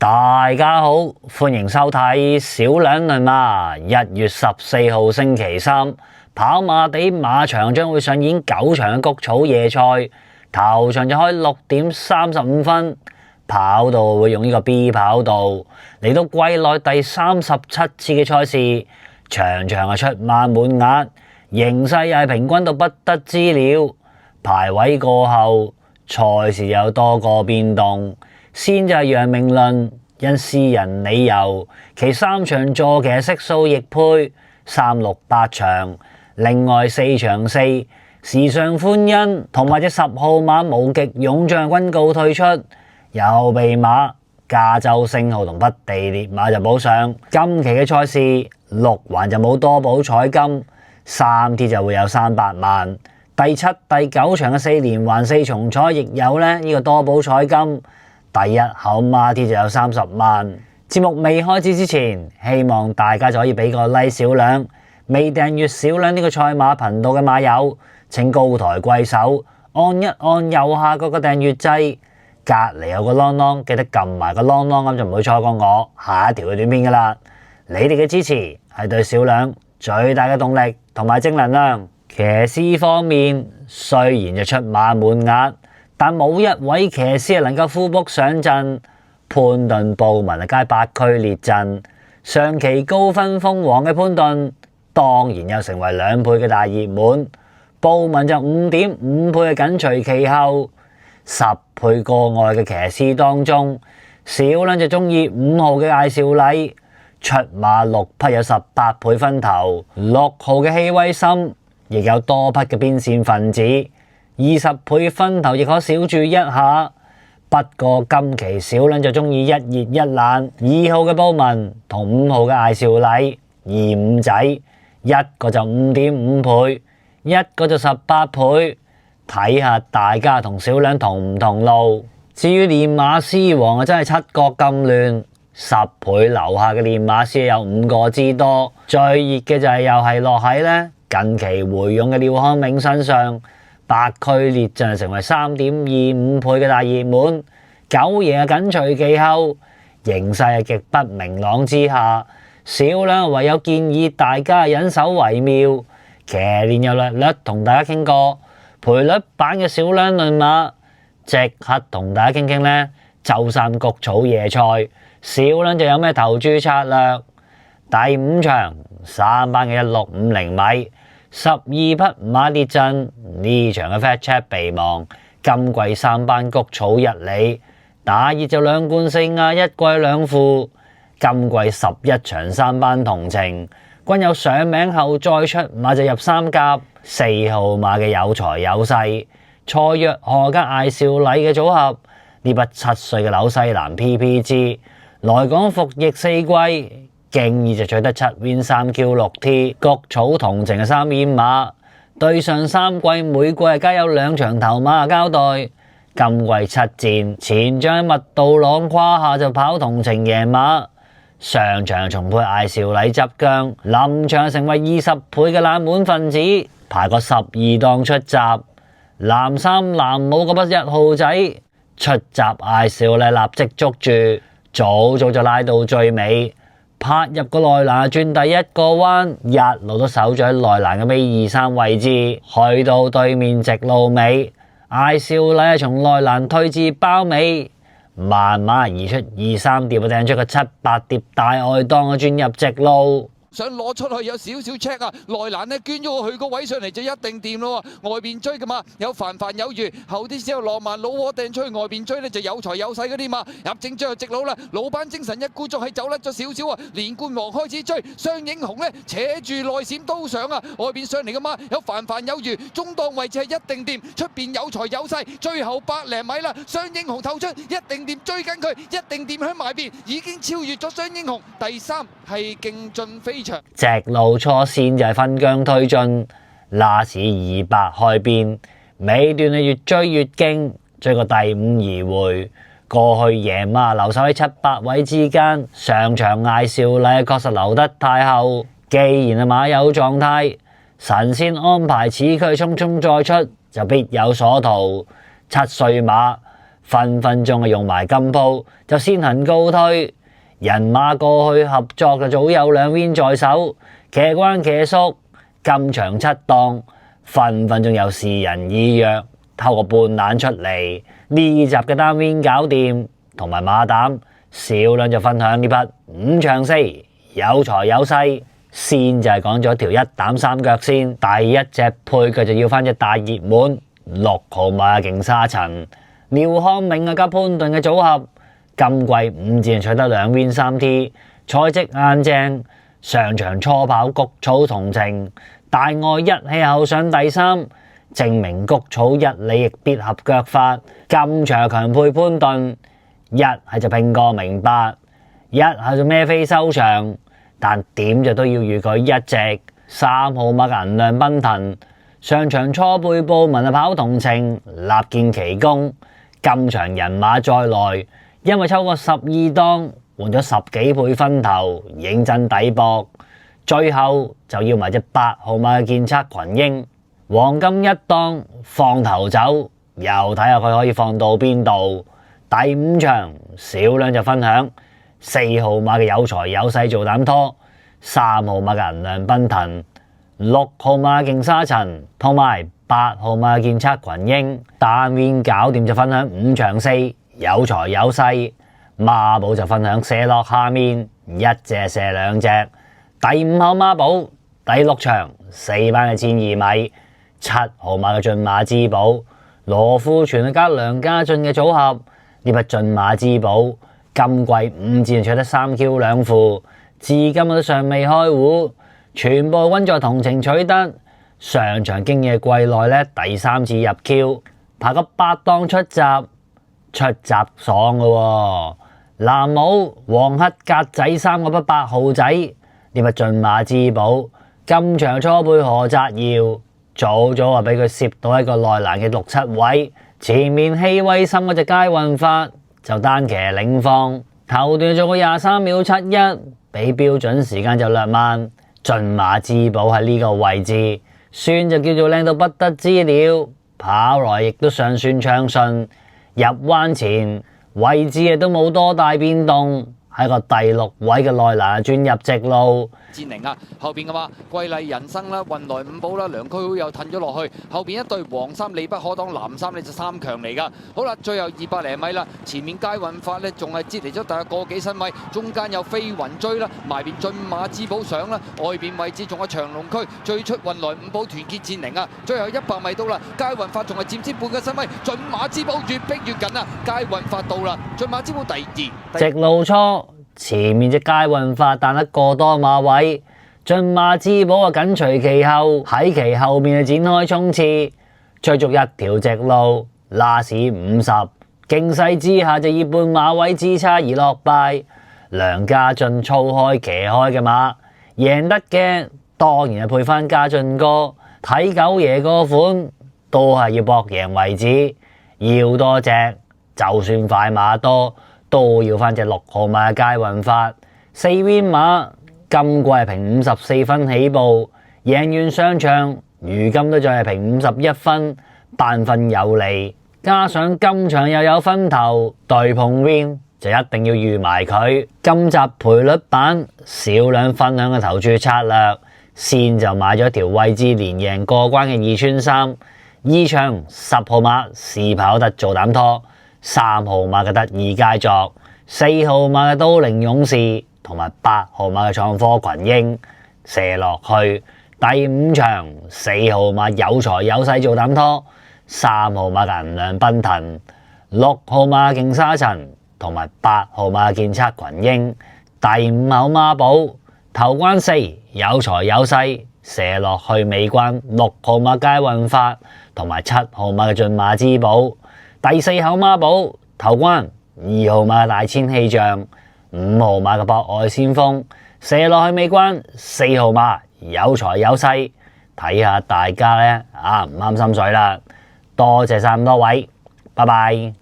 大家好，歡迎收睇小兩輪馬。1月14號星期三，跑馬地馬場將會上演9場嘅谷草野賽。頭場就開6點35分，跑道會用呢個 B 跑道嚟到季內第37次嘅賽事，場場係出馬滿額，形勢又係平均到不得之了。排位過後，賽事有多個變動。先就係楊明倫，因私人理由，其3場坐騎悉數易配3、6、8場，另外4場4時尚歡欣同埋隻10號馬無極勇將均告退出，右備馬加州星號同北地烈馬就補上。今期嘅賽事6環就冇多寶彩金，3T 就會有300萬。第7、第9場嘅4連環4重彩亦有呢個多寶彩金。第一口馬 T 就有30萬。節目未開始之前，希望大家就可以俾個 like 小兩，未訂閱小兩呢個賽馬頻道嘅馬友，請高抬貴手，按一按右下角嘅訂閱掣，隔籬有個啷啷，記得撳埋個啷啷，咁就唔會錯過我下一條嘅短片噶啦。你哋嘅支持係對小兩最大嘅動力同埋正能量。騎師方面，雖然就出馬滿額，但冇一位騎師係能夠full book上陣。潘頓、布文皆8區列陣，上期高分封王嘅潘頓當然又成為2倍嘅大熱門，布文就5.5倍嘅緊隨其後。10倍過外嘅騎師當中，小兩就中意5號嘅艾少禮，出馬6匹有18倍分頭，6號嘅希威森亦有多匹嘅邊線分子，20倍分頭亦可小注一下。不過今期小兩就中意一熱一冷，2號嘅布文同5號嘅艾少禮25仔，一個就5.5倍，一個就18倍，睇下大家同小兩同唔同路。至於練馬師王啊，真係七國咁亂，10倍樓下嘅練馬師有5個之多。最熱嘅就係又係落喺呢近期回勇嘅廖康銘身上，8區列陣成為3.25倍嘅大熱門，九爺緊隨其後，形勢係極不明朗之下，小兩唯有建議大家忍手為妙。騎練又略同大家傾過賠率版嘅小兩論馬，即刻同大家傾傾呢周三谷草野賽，小兩就有咩投注策略。第5場3班嘅1650米，12匹馬列陣，呢場嘅 Fat Chat 備忘，今季3班谷草1里，打熱就2冠4亞1季2負，今季11場3班同程，均有上名後再出馬就入3甲，4號馬嘅有財有勢，蔡若河加艾少禮嘅組合，呢匹7歲嘅紐西蘭 PPG 來港服役4季。經已就取得7 win 3 Q 6 T， 谷草同程嘅3面馬，對上3季每季係皆有2場頭馬交代。今季7戰，前將喺密道朗胯下就跑同程贏馬，上場重配艾少禮執韁，臨場成為20倍嘅冷門分子，排過12檔出閘，藍衫藍帽嗰匹1號仔出閘，艾少禮立即捉住，早就拉到最尾。拍入個內欄轉第一個彎，一路都守住喺內欄嘅尾2、3位置，去到對面直路尾，艾少禮從內欄退至包尾，慢慢移出2、3碟，掟出個7、8碟大外檔轉入直路。想攞出去有少少 check 啊，內欄呢捐咗佢個位上嚟就一定掂咯喎，外邊追噶嘛，有凡凡有餘，後啲之後浪漫老窩掟出去外邊追呢就有財有勢嗰啲嘛，入正最後直路啦，老闆精神一鼓作氣走甩咗少少啊，連冠王開始追，雙英雄呢扯住內閃都上啊，外邊上嚟噶嘛，有凡凡有餘，中檔位置係一定掂，出邊有財有勢，最後100零米啦，雙英雄透出一定掂，追緊佢一定掂喺埋邊，已經超越咗雙英雄，第3係勁進飛。直路初線就係分疆推進，拉士200開邊，尾段係越追越勁，追過第5移回，過去贏馬留守喺7、8位之間，上場艾少禮確實留得太後，既然係馬有狀態，神仙安排此區匆匆再出就必有所圖，7歲馬分分鐘用埋金鋪就先行告退。人馬過去合作就早有兩邊在手，騎關騎叔今場七檔，分分鐘有示人以約，偷個半攬出嚟。呢集嘅單邊搞掂同埋馬膽，小兩就分享呢匹五場四有財有勢。先就係講咗條一膽三腳先，第一隻配腳就要翻隻大熱門6號馬嘅勁沙塵，廖康銘加潘頓嘅組合。今季5戰取得2 Win 3 T， 賽績硬正，上場初跑谷草同程，大外一氣後上第3，證明谷草一里亦必合腳法。今場強配潘頓，一係就拼個明白，一係就孭飛收場，但點就都要預佢一隻3號馬嘅銀亮奔騰，上場初配報文跑同程，立見奇功。今場人馬再來。因為抽過12檔，換咗10幾倍分頭，認真抵搏。最後就要埋隻8號馬嘅建測群英，黃金一檔放頭走，又睇下佢可以放到邊度。第5場小兩就分享4號馬嘅有財有勢做膽拖，3號馬嘅銀亮奔騰，6號馬嘅勁沙塵，同埋8號馬嘅建測群英。單邊搞掂就分享5場4。有財有勢，孖寶就分享射落下面，一隻射兩隻。第5口孖寶，第6場4班嘅12米，7號馬嘅駿馬之寶，羅富全加梁家俊嘅組合。呢匹駿馬之寶今季5戰取得3 Q 2負，至今都尚未開壺，全部溫在同程取得。上場經野季內呢第3次入 Q， 排個8檔出閘。出閘爽嘅喎，藍帽黃黑格仔3個匹8號仔，呢匹駿馬之寶，今場初配何澤堯，早早話俾佢攝到一個內欄嘅6、7位，前面氣威森嗰隻佳運發就單騎領放，頭段做個23秒71，比標準時間就略慢。駿馬之寶喺呢個位置，算就叫做靚到不得之了，跑來亦都尚算暢順。入彎前位置亦都冇多大變動，喺個第6位嘅內欄轉入直路。戰寧啊，後邊嘅話貴麗人生啦、運來五寶啦、梁區好又褪咗落去，後邊一隊黃衫利不可擋，藍衫呢就3強嚟噶。好啦，最後200零米啦，前面佳運發呢仲係擠離咗大約個幾身位，中間有飛雲追啦，埋邊駿馬之寶上啦，外邊位置仲有長龍區，最出運來五寶團結戰寧啊，最後100米到啦，佳運發仲係佔先半個身位，駿馬之寶越逼越緊啊，佳運發到啦，駿馬之寶第2。直路初前面隻佳運發彈得過多馬位，駿馬之寶緊隨其後，喺其後面展開衝刺，追逐一條直路，拉屎50，勁勢之下就以半馬位之差而落敗。梁家俊操開騎開嘅馬，贏得嘅當然係配翻家俊哥，睇九爺個款都係要搏贏為止，要多隻就算快馬多。都要翻隻6號馬嘅佳運發，4 Win 馬，今季係評54分起步，贏完上場，如今都仲係評51分，班分有利，加上今場又有分頭對碰 Win，就一定要預埋佢。今集賠率版小兩分享嘅投注策略，先就買咗條位置連贏過關嘅2穿3，二場10號馬試跑得做膽拖。3號馬嘅得意佳作，4號馬嘅都靈勇士，同埋8號馬嘅創科群英射落去。第5場4號馬有財有勢做膽拖，3號馬嘅銀亮奔騰，6號馬嘅勁沙塵，同埋8號馬嘅建測群英。第5口孖寶頭關4有財有勢射落去尾關，6號馬佳運發，同埋7號馬嘅駿馬之寶。第4口孖寶頭關2號馬嘅大千氣象，5號馬嘅博愛先鋒射落去尾關，4號馬有財有勢，睇下大家呢啱唔啱心水啦。多謝晒咁多位，拜拜。